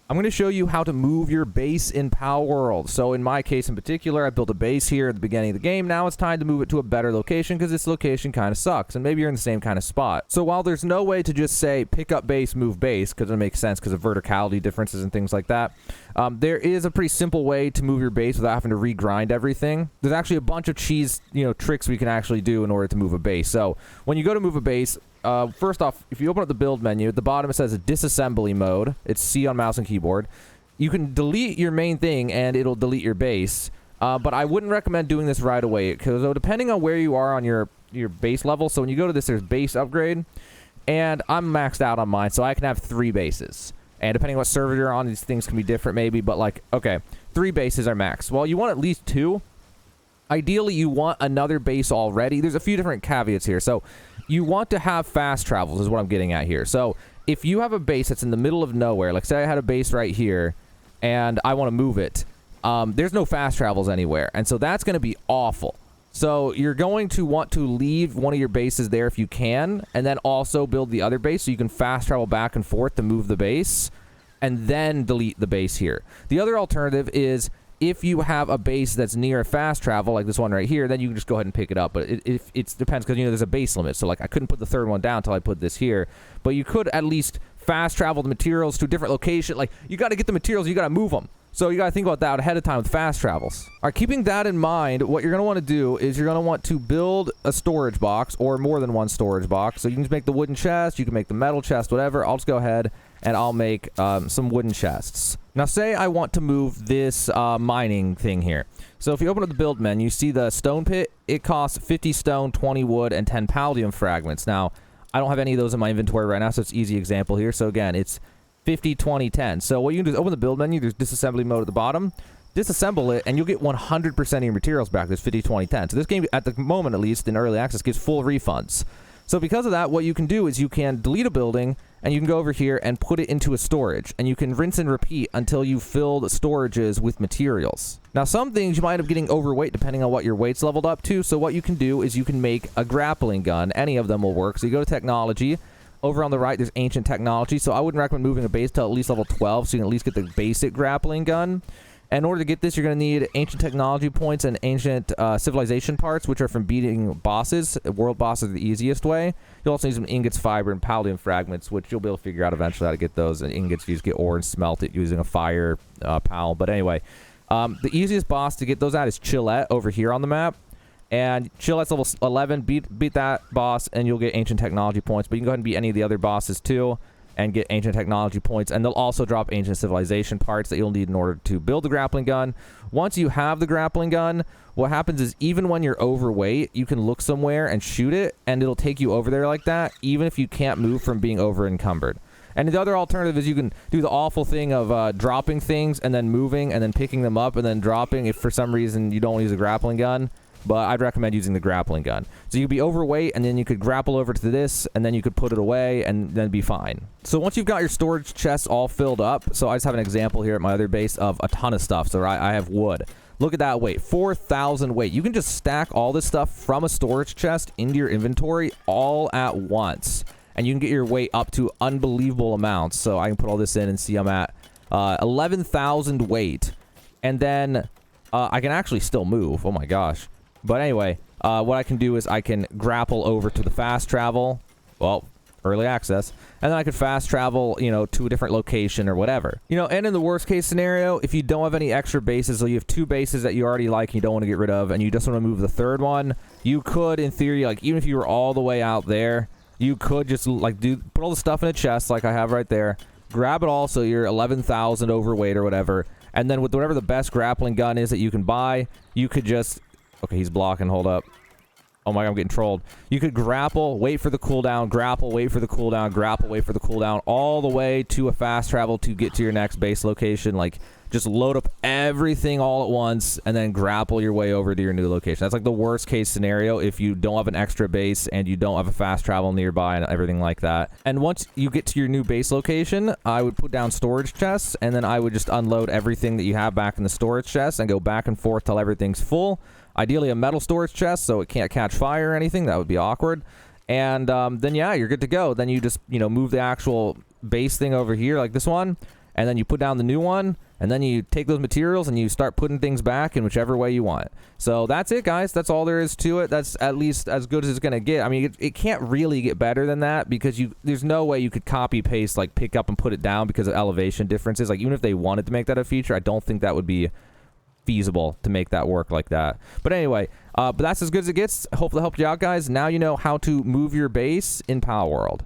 I'm going to show you how to move your base in Palworld. So in my case in particular, I built a base here at the beginning of the game. Now it's time to move it to a better location because this location kind of sucks, and maybe you're in the same kind of spot. So while there's no way to just say pick up base, move base, because it makes sense because of verticality differences and things like that, there is a pretty simple way to move your base without having to regrind everything. There's actually a bunch of cheese, tricks we can actually do in order to move a base. So when you go to move a base, first off, if you open up the build menu, at the bottom it says disassembly mode. It's C on mouse and keyboard. You can delete your main thing and it'll delete your base. But I wouldn't recommend doing this right away because depending on where you are on your base level. So when you go to this, there's base upgrade, and I'm maxed out on mine, so I can have 3 bases. And depending on what server you're on, these things can be different maybe. But like, okay, 3 bases are max. Well, you want at least 2. Ideally, you want another base already. There's a few different caveats here. So you want to have fast travels is what I'm getting at here. So if you have a base that's in the middle of nowhere, like say I had a base right here and I want to move it, there's no fast travels anywhere. And so that's going to be awful. So you're going to want to leave one of your bases there if you can, and then also build the other base so you can fast travel back and forth to move the base and then delete the base here. The other alternative is if you have a base that's near a fast travel, like this one right here, then you can just go ahead and pick it up. But it depends because, there's a base limit. So, like, I couldn't put the third one down until I put this here. But you could at least fast travel the materials to a different location. Like, you got to get the materials. You got to move them. So you got to think about that ahead of time with fast travels. All right, keeping that in mind, what you're going to want to do is you're going to want to build a storage box or more than one storage box. So you can just make the wooden chest. You can make the metal chest, whatever. I'll just go ahead and I'll make some wooden chests. Now, say I want to move this mining thing here. So if you open up the build menu, you see the stone pit. It costs 50 stone, 20 wood, and 10 palladium fragments. Now, I don't have any of those in my inventory right now, so it's an easy example here. So again, it's 50, 20, 10. So what you can do is open the build menu. There's disassembly mode at the bottom. Disassemble it, and you'll get 100% of your materials back. There's 50, 20, 10. So this game, at the moment at least, in early access, gives full refunds. So because of that, what you can do is you can delete a building, and you can go over here and put it into a storage. And you can rinse and repeat until you fill the storages with materials. Now, some things you might end up getting overweight depending on what your weight's leveled up to. So what you can do is you can make a grappling gun. Any of them will work. So you go to technology. Over on the right, there's ancient technology. So I wouldn't recommend moving a base to at least level 12 so you can at least get the basic grappling gun. And in order to get this, you're going to need ancient technology points and ancient civilization parts, which are from beating bosses. World bosses are the easiest way. You'll also need some ingots, fiber, and palladium fragments, which you'll be able to figure out eventually how to get those. And ingots, you just get ore and smelt it using a fire pal. But anyway, the easiest boss to get those at is Chillette over here on the map. And Chillette's level 11. Beat that boss, and you'll get ancient technology points. But you can go ahead and beat any of the other bosses, too, and get ancient technology points, and they'll also drop ancient civilization parts that you'll need in order to build the grappling gun. Once you have the grappling gun, what happens is even when you're overweight, you can look somewhere and shoot it, and it'll take you over there like that, even if you can't move from being over encumbered. And the other alternative is you can do the awful thing of dropping things and then moving and then picking them up and then dropping if for some reason you don't want to use a grappling gun. But I'd recommend using the grappling gun. So you'd be overweight, and then you could grapple over to this, and then you could put it away, and then be fine. So once you've got your storage chests all filled up, so I just have an example here at my other base of a ton of stuff. So I have wood. Look at that weight, 4,000 weight. You can just stack all this stuff from a storage chest into your inventory all at once. And you can get your weight up to unbelievable amounts. So I can put all this in and see I'm at 11,000 weight. And then I can actually still move. Oh my gosh. But anyway, what I can do is I can grapple over to the fast travel, well, early access, and then I could fast travel, to a different location or whatever. And in the worst case scenario, if you don't have any extra bases, so you have 2 bases that you already like and you don't want to get rid of, and you just want to move the third one, you could, in theory, like, even if you were all the way out there, you could just, like, put all the stuff in a chest like I have right there, grab it all so you're 11,000 overweight or whatever, and then with whatever the best grappling gun is that you can buy, you could just... Okay, he's blocking. Hold up. Oh my God, I'm getting trolled. You could grapple, wait for the cooldown, grapple, wait for the cooldown, grapple, wait for the cooldown, all the way to a fast travel to get to your next base location. Like, just load up everything all at once and then grapple your way over to your new location. That's like the worst case scenario if you don't have an extra base and you don't have a fast travel nearby and everything like that. And once you get to your new base location, I would put down storage chests, and then I would just unload everything that you have back in the storage chest and go back and forth till everything's full. Ideally a metal storage chest so it can't catch fire or anything. That would be awkward. And then, yeah, you're good to go. Then you just, move the actual base thing over here like this one. and then you put down the new one, and then you take those materials and you start putting things back in whichever way you want. So that's it, guys. That's all there is to it. That's at least as good as it's going to get. I mean, it can't really get better than that, because there's no way you could copy paste, like pick up and put it down because of elevation differences. Like, even if they wanted to make that a feature, I don't think that would be feasible to make that work like that. But anyway, but that's as good as it gets. Hopefully helped you out, guys. Now you know how to move your base in Palworld.